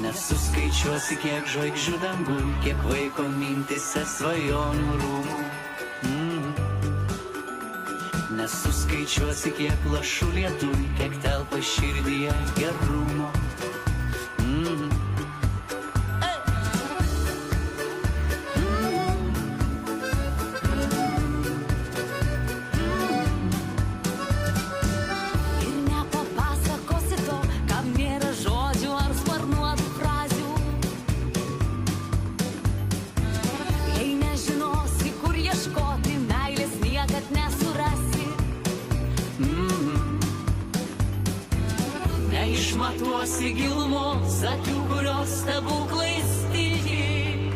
Nesuskaičiuosi, kiek žvaigždžių dangų, kiek vaiko mintise svajonių rūmų. Nesuskaičiuosi, kiek lašų lietų, kiek telpa širdyje gerumo. Neišmatuosi gilumos akių, kurios stebuklais tyli.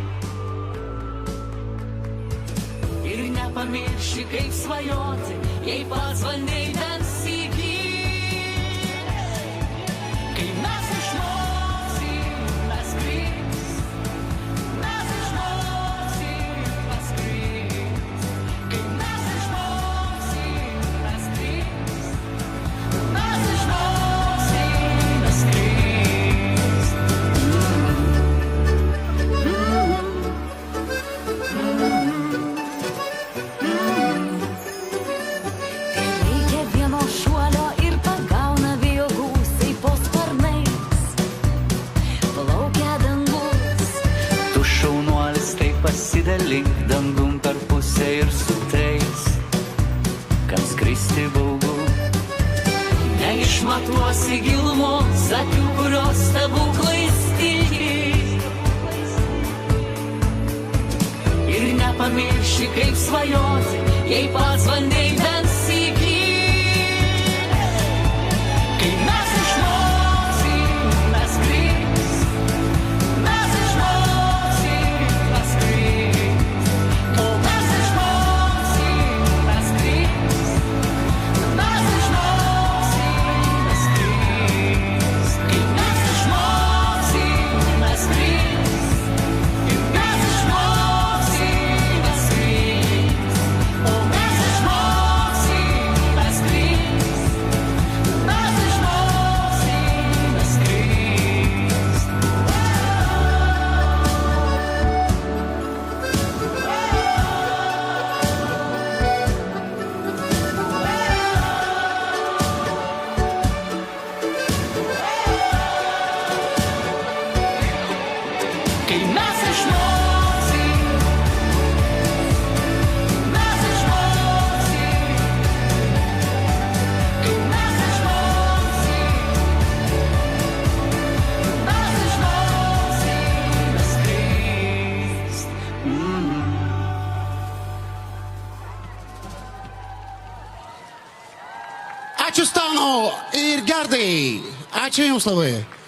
Ir nepamirši, kaip svajoti, jei pats bandei bent sykį. Kai mes išmoksim, mes skris. Mes išmoksim, mes skris. Kai mes išmoksim, mes skris. Mes išmoksim. Pasidalink dangum per pusę ir su tais, kam skristi baugu. Neišmatuosi gilumos akių, kurios stebuklais tyli. Ir nepamirši, kaip svajoti, jei pats bandei bent sykį. Kai mes išmoksim, mes skris. Mes išmoksim, mes skris. O mes išmoksim, mes skris. Mes išmoksim, mes skris. Kai mes išmoksim, mes skris. Ir mes išmoksim, mes skris. O mes išmoksim, mes skris. Mes išmoksim, mes skris. Kai mes išmoksim, mes išmoksim. Kai mes išmoksim, mes išmoksim, mes skrist. Ačiū Stano ir Gerdai. Ačiū Jums labai.